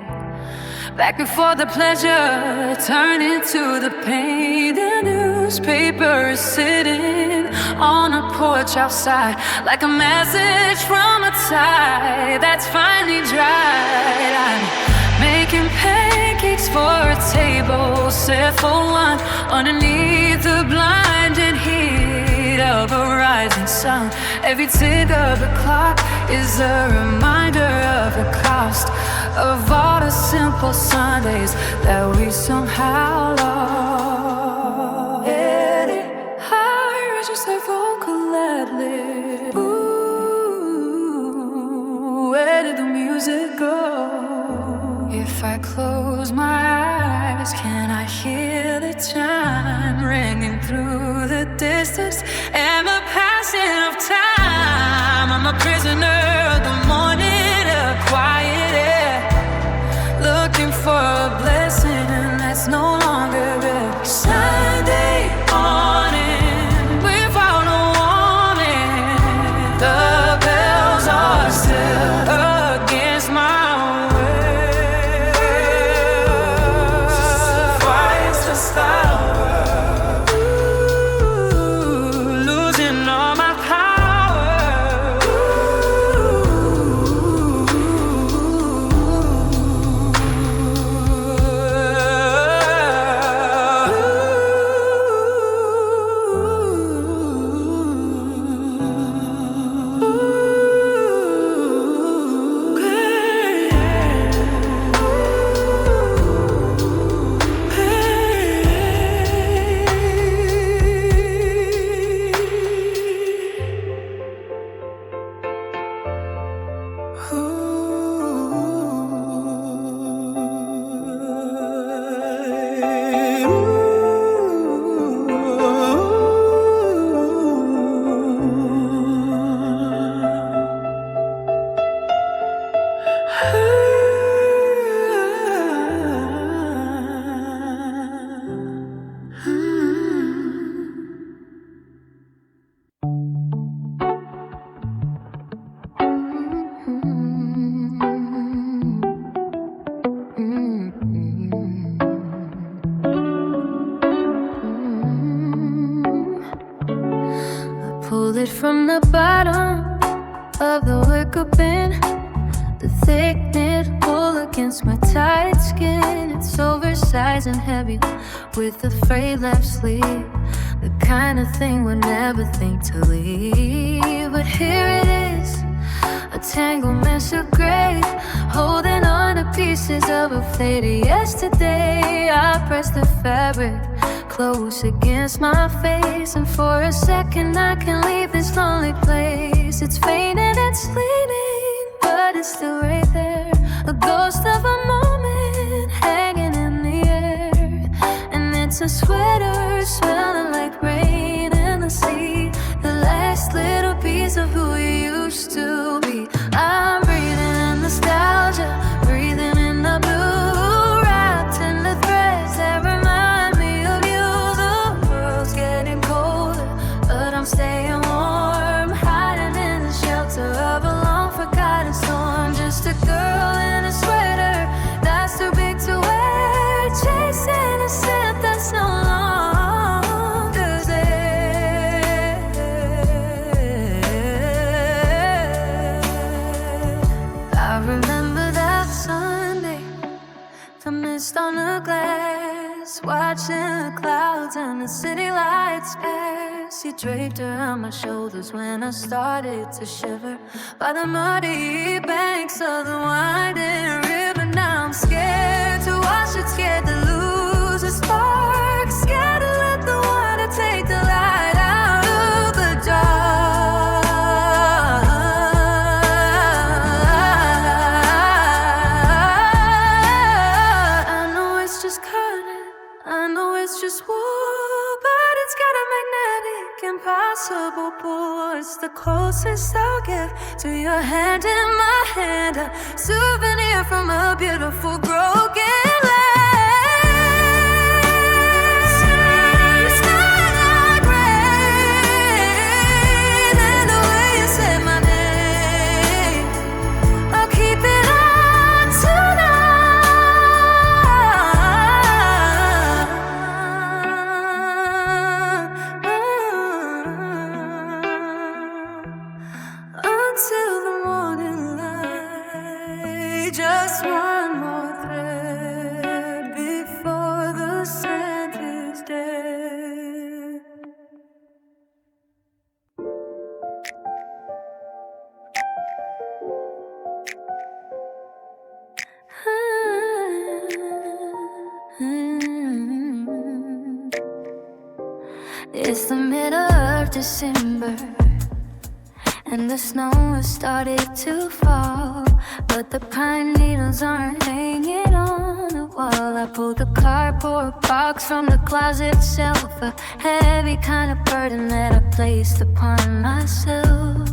back before the pleasure turned into the pain. The newspaper is sitting on a porch outside, like a message from a tide that's finally dried. I'm making pancakes for a table set for one, underneath the blinding heat of a rising sun. Every tick of the clock is a reminder of the cost of all the simple Sundays that we somehow lost. Edit, I just a vocal ad-lib. Ooh, where did the music go? If I close my eyes, can I hear the chime ringing through the distance and the passing of time? I'm a prisoner of the morning, a quiet air, looking for a blessing that's no longer there. Sunday morning, without a warning, the bells are still against my pulled it from the bottom of the wicker bin. The thick knit wool against my tight skin. It's oversized and heavy, with a frayed left sleeve. The kind of thing we'd never think to leave. But here it is, a tangled mess of gray, holding on to pieces of a faded yesterday. I press the fabric close against my face, and for a second I can leave this lonely place. It's fading, it's fleeting, but it's still right there, a ghost of a moment hanging in the air. And it's a sweater smelling like rain in the sea, the last little piece of who you used to be. I'm breathing in nostalgia, breathing in the blue, wrapped in the threads that remind me of you. The world's getting colder, but I'm staying warm, hiding in the shelter of a long forgotten storm. Just a girl in a sweater that's too big to wear, chasing a scent that's no longer there. I remember that Sunday, the mist on the glass, watching the clouds and the city lights pass. You draped around my shoulders when I started to shiver by the muddy banks of the winding river. Now I'm scared to watch it, scared to lose a spark, scared to let the water take the light out of the dark. I know it's just cutting, I know it's just war, but it's got a magnetic, impossible pull. It's the closest I'll get to your hand in my hand, a souvenir from a beautiful broken land. It's not like rain, and the way you say my name, I'll keep it on tonight. Until the morning light, just one more thread before the scent is dead. It's the middle of December, and the snow has started to fall, but the pine needles aren't hanging on the wall. I pulled the cardboard box from the closet shelf, a heavy kind of burden that I placed upon myself.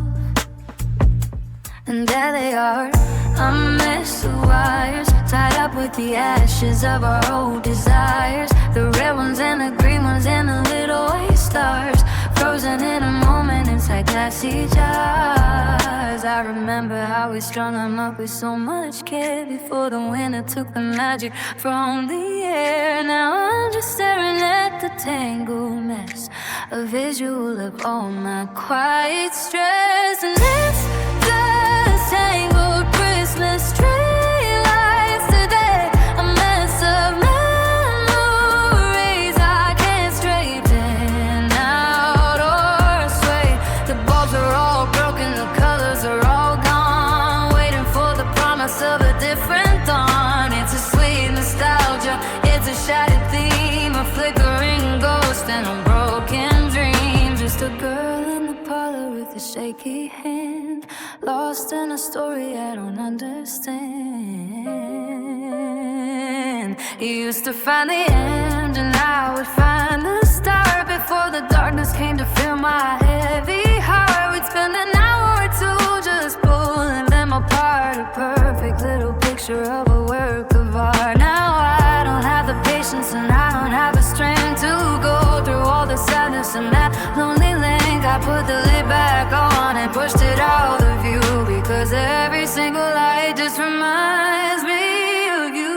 And there they are, a mess of wires, tied up with the ashes of our old desires, the red ones and the green ones and the little white stars, frozen in a moment inside glassy jars. I remember how we strung them up with so much care before the winter took the magic from the air. Now I'm just staring at the tangled mess, a visual of all my quiet stress. And it's the tangled Christmas tree lights today, a mess of memories I can't straighten out or sway. The bulbs are all broken, the colors are all gone, waiting for the promise of a different dawn. It's a sweet nostalgia, it's a shattered theme, a flickering ghost and a broken dream. Just a girl in the parlor with a shaky hand, lost in a story I don't understand. You used to find the end and I would find the start, before the darkness came to fill my heavy heart. We'd spend an hour or two just pulling them apart, a perfect little picture of a work of art. Now I don't have the patience and I don't have the strength to go through all the sadness and that lonely link. I put the lid back on and pushed it out of view, because every single light just reminds me of you.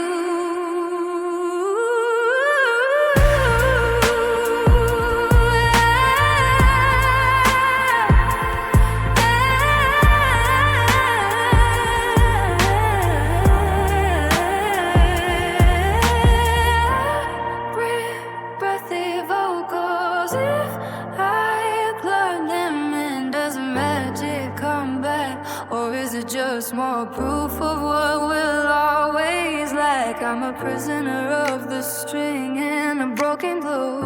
more proof of what we'll always lack. I'm a prisoner of the string and a broken glue,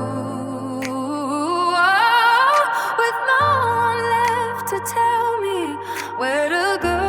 with no one left to tell me where to go.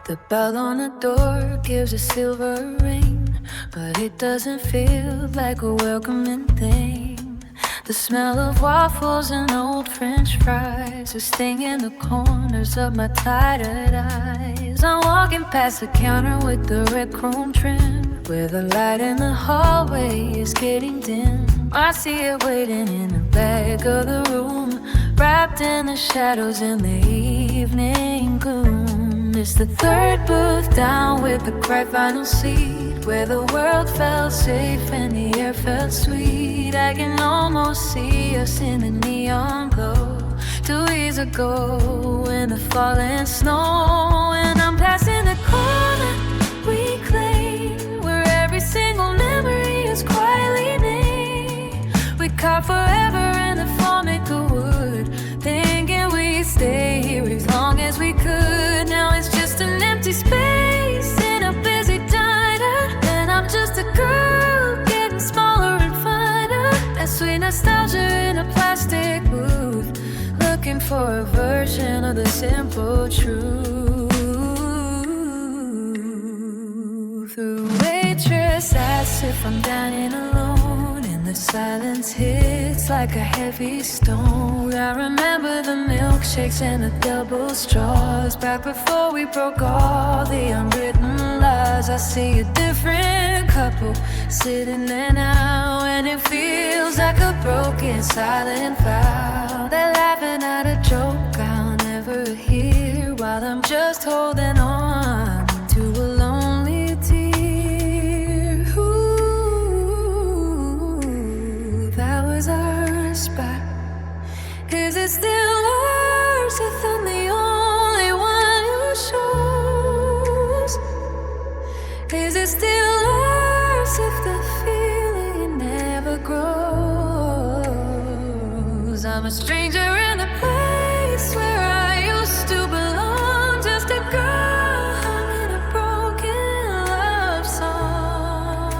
The bell on the door gives a silver ring, but it doesn't feel like a welcoming thing. The smell of waffles and old French fries is stinging the corners of my tired eyes. I'm walking past the counter with the red chrome trim, where the light in the hallway is getting dim. I see it waiting in the back of the room, wrapped in the shadows in the evening gloom. It's the third booth down with the cracked vinyl seat, where the world felt safe and the air felt sweet. I can almost see us in the neon glow 2 years ago in the falling snow. And I'm passing the corner we claim, where every single memory is quietly named. We caught forever in the formic of wood, thinking we'd stay here as long as we could. Now it's just an empty space in a busy diner, and I'm just a girl getting smaller and finer. That sweet nostalgia in a plastic booth, looking for a version of the simple truth. The waitress asks if I'm dining alone, and the silence hits like a heavy stone. I remember the milkshakes and the double straws, back before we broke all the unwritten laws. I see a different couple sitting there now, and it feels like a broken silent vow. They're laughing at a joke I'll never hear, while I'm just holding on to a lonely tear. Ooh, that was our spot. Is it still ours if I'm the only one who shows? Is it still ours if the feeling never grows? I'm a stranger in a place where I used to belong, just a girl humming a broken love song.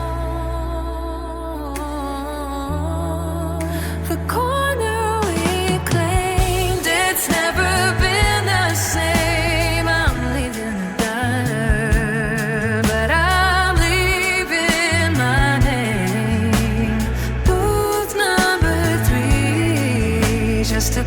The corner we claimed, it's never been the same. I'm leaving the diner, but I'm leaving my name. Booth number 3, just a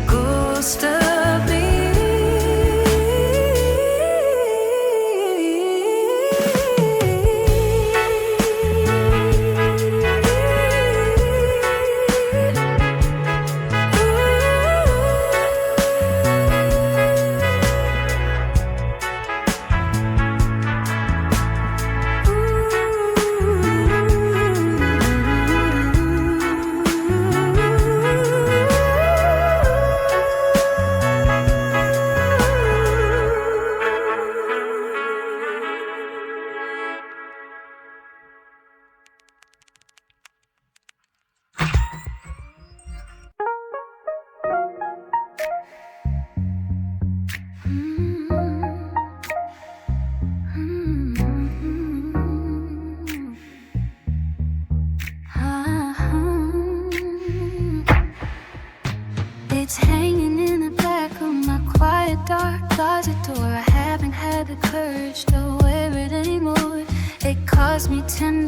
It cost me $10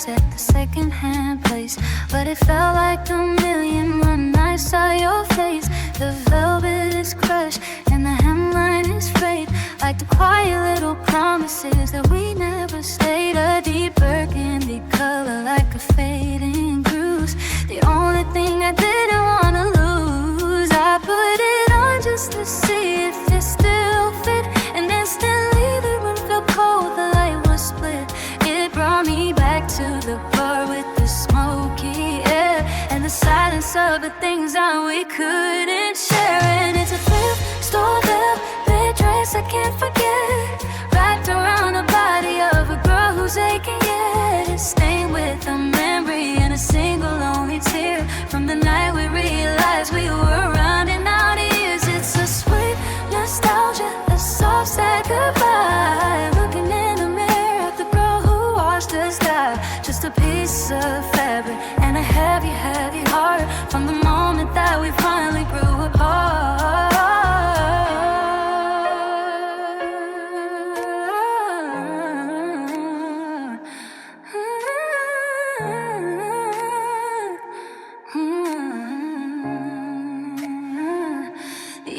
at the second-hand place, but it felt like a million when I saw your face. The velvet is crushed and the hemline is frayed, like the quiet little promises that we never stayed. A deep burgundy color like a fading bruise. The only thing I didn't want to lose, I put it on just to see if it still fit. And instantly the room felt cold, the light was split. It brought me back to the bar with the smoky air and the silence of the things that we couldn't share. And it's a thrift store velvet dress I can't forget, wrapped around the body of a girl who's aching yet. It's stained with a memory and a single lonely tear from the night we realized we were running out of years. It's a sweet nostalgia, a soft sad goodbye, looking in the mirror at the girl who washed us down. Just a piece of fabric and a heavy, heavy heart from the moment that we finally grew apart.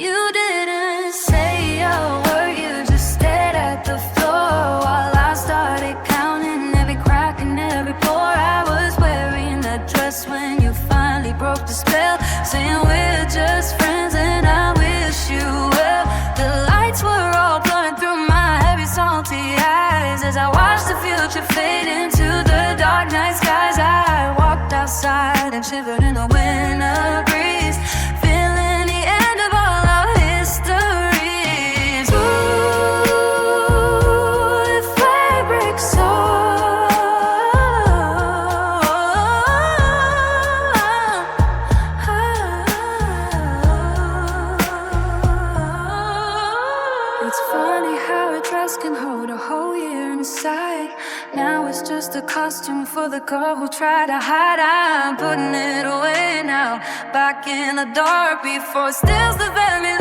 You didn't say a word, you just stared at the floor while I started counting every crack and every pore. I was wearing that dress when you finally broke the spell, saying we're just friends and I wish you well. The lights were all blowing through my heavy salty eyes as I watched the future fade into the dark night skies. I walked outside and shivered in the winter breeze, feeling the end of all our histories. Ooh, the fabric so it's funny how a dress can hold a whole year inside. Now it's just a costume for the girl who tried to hide. I'm putting it away now, back in the dark before it steals the very